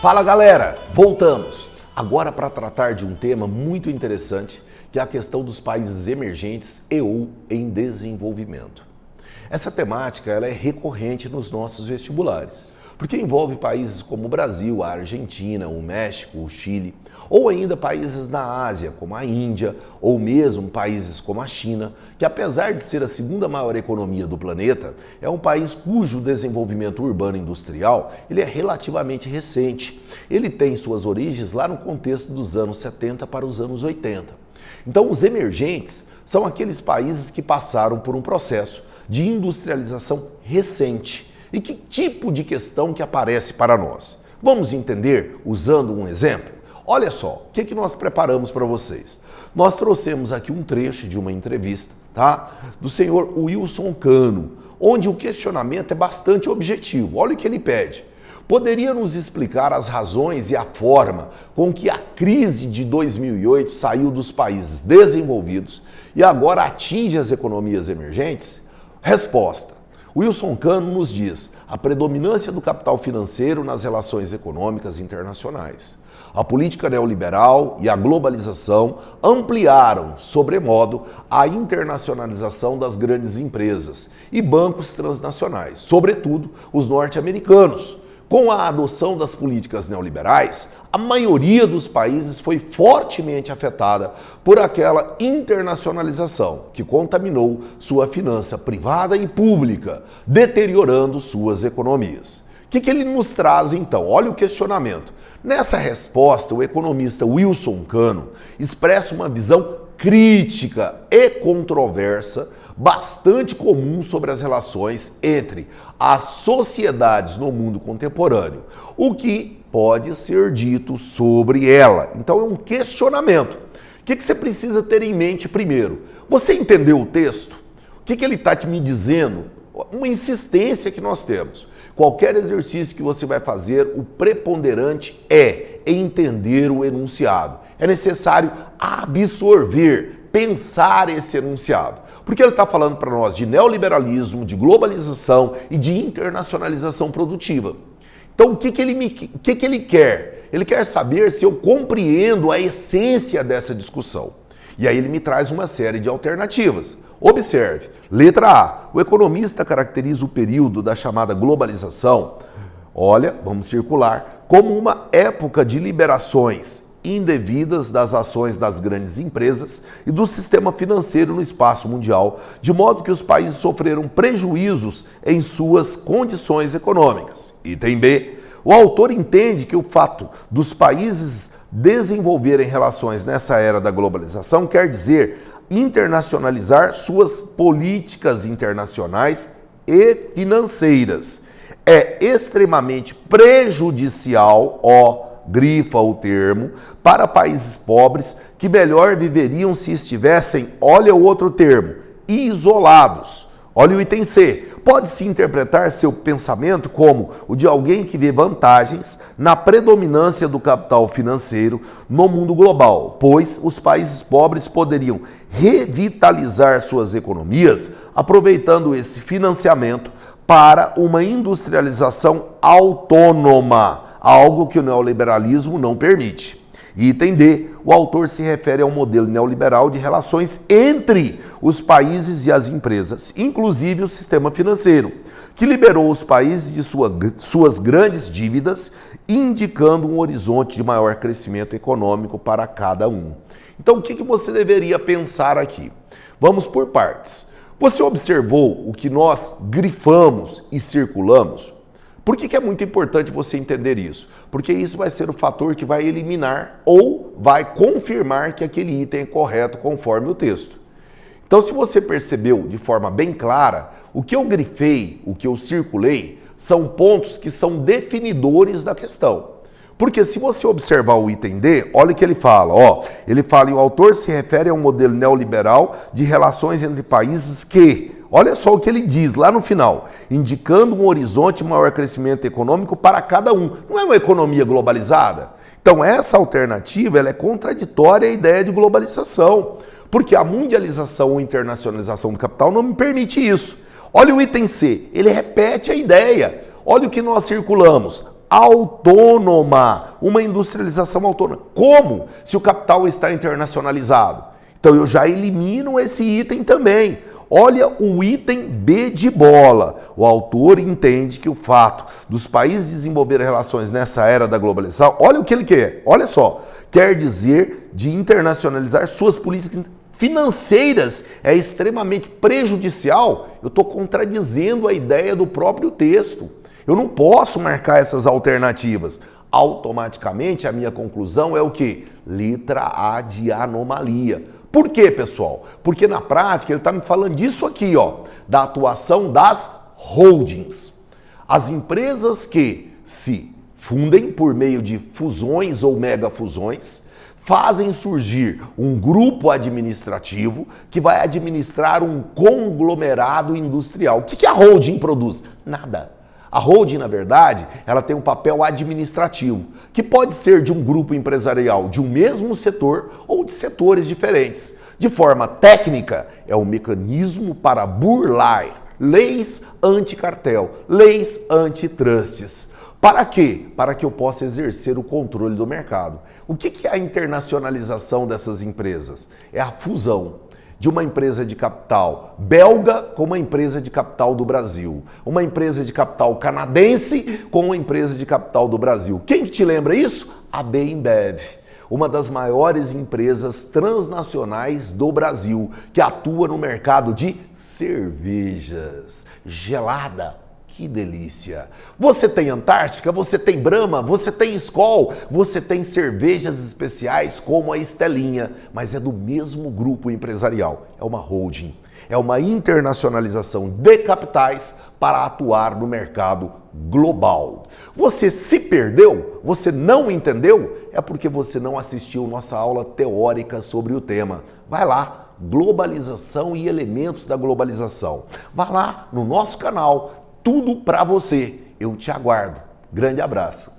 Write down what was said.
Fala galera, voltamos! Agora para tratar de um tema muito interessante, que é a questão dos países emergentes e ou em desenvolvimento. Essa temática ela é recorrente nos nossos vestibulares, porque envolve países como o Brasil, a Argentina, o México, o Chile, ou ainda países na Ásia, como a Índia, ou mesmo países como a China, que apesar de ser a segunda maior economia do planeta, é um país cujo desenvolvimento urbano industrial ele é relativamente recente. Ele tem suas origens lá no contexto dos anos 70 para os anos 80. Então, os emergentes são aqueles países que passaram por um processo de industrialização recente. E que tipo de questão que aparece para nós? Vamos entender usando um exemplo? Olha só, o que nós preparamos para vocês? Nós trouxemos aqui um trecho de uma entrevista, tá? Do senhor Wilson Cano, onde o questionamento é bastante objetivo. Olha o que ele pede. Poderia nos explicar as razões e a forma com que a crise de 2008 saiu dos países desenvolvidos e agora atinge as economias emergentes? Resposta. Wilson Cano nos diz a predominância do capital financeiro nas relações econômicas internacionais. A política neoliberal e a globalização ampliaram, sobremodo, a internacionalização das grandes empresas e bancos transnacionais, sobretudo os norte-americanos. Com a adoção das políticas neoliberais, a maioria dos países foi fortemente afetada por aquela internacionalização que contaminou sua finança privada e pública, deteriorando suas economias. O que ele nos traz então? Olha o questionamento. Nessa resposta, o economista Wilson Cano expressa uma visão crítica e controversa bastante comum sobre as relações entre as sociedades no mundo contemporâneo. O que pode ser dito sobre ela? Então é um questionamento. O que você precisa ter em mente primeiro? Você entendeu o texto? O que ele está me dizendo? Uma insistência que nós temos. Qualquer exercício que você vai fazer, o preponderante é entender o enunciado. É necessário absorver, pensar esse enunciado. Porque ele está falando para nós de neoliberalismo, de globalização e de internacionalização produtiva. Então, o que ele quer? Ele quer saber se eu compreendo a essência dessa discussão. E aí ele me traz uma série de alternativas. Observe, letra A, o economista caracteriza o período da chamada globalização, olha, vamos circular, como uma época de liberações indevidas das ações das grandes empresas e do sistema financeiro no espaço mundial, de modo que os países sofreram prejuízos em suas condições econômicas. Item B, o autor entende que o fato dos países desenvolverem relações nessa era da globalização quer dizer internacionalizar suas políticas internacionais e financeiras. É extremamente prejudicial, grifa o termo, para países pobres que melhor viveriam se estivessem, olha o outro termo, isolados. Olha o item C. Pode-se interpretar seu pensamento como o de alguém que vê vantagens na predominância do capital financeiro no mundo global, pois os países pobres poderiam revitalizar suas economias aproveitando esse financiamento para uma industrialização autônoma, algo que o neoliberalismo não permite. Item D, o autor se refere ao modelo neoliberal de relações entre os países e as empresas, inclusive o sistema financeiro, que liberou os países de suas grandes dívidas, indicando um horizonte de maior crescimento econômico para cada um. Então, o que você deveria pensar aqui? Vamos por partes. Você observou o que nós grifamos e circulamos? Por que é muito importante você entender isso? Porque isso vai ser o fator que vai eliminar ou vai confirmar que aquele item é correto conforme o texto. Então, se você percebeu de forma bem clara, o que eu grifei, o que eu circulei, são pontos que são definidores da questão. Porque se você observar o item D, olha o que ele fala. Ele fala e o autor se refere a um modelo neoliberal de relações entre países que... Olha só o que ele diz lá no final, indicando um horizonte de maior crescimento econômico para cada um. Não é uma economia globalizada? Então essa alternativa ela é contraditória à ideia de globalização, porque a mundialização ou internacionalização do capital não me permite isso. Olha o item C, ele repete a ideia. Olha o que nós circulamos. autônoma, uma industrialização autônoma. Como? Se o capital está internacionalizado. Então eu já elimino esse item também. Olha o item B de bola. O autor entende que o fato dos países desenvolverem relações nessa era da globalização, olha o que ele quer, olha só, quer dizer de internacionalizar suas políticas financeiras é extremamente prejudicial. Eu estou contradizendo a ideia do próprio texto. Eu não posso marcar essas alternativas. Automaticamente a minha conclusão é o quê? Letra A de anomalia. Por quê, pessoal? Porque na prática ele está me falando disso aqui, ó, da atuação das holdings. As empresas que se fundem por meio de fusões ou megafusões, fazem surgir um grupo administrativo que vai administrar um conglomerado industrial. O que a holding produz? Nada. A holding, na verdade, ela tem um papel administrativo, que pode ser de um grupo empresarial de um mesmo setor ou de setores diferentes. De forma técnica, é um mecanismo para burlar leis anticartel, leis antitrustes. Para quê? Para que eu possa exercer o controle do mercado. O que é a internacionalização dessas empresas? É a fusão de uma empresa de capital belga com uma empresa de capital do Brasil. Uma empresa de capital canadense com uma empresa de capital do Brasil. Quem que te lembra isso? A Bembev, uma das maiores empresas transnacionais do Brasil, que atua no mercado de cervejas gelada. Que delícia! Você tem Antártica, você tem Brahma, você tem Skol, você tem cervejas especiais como a Estelinha, mas é do mesmo grupo empresarial. É uma holding, é uma internacionalização de capitais para atuar no mercado global. Você se perdeu? Você não entendeu? É porque você não assistiu nossa aula teórica sobre o tema. Vai lá, globalização e elementos da globalização. Vai lá no nosso canal. Tudo para você. Eu te aguardo. Grande abraço.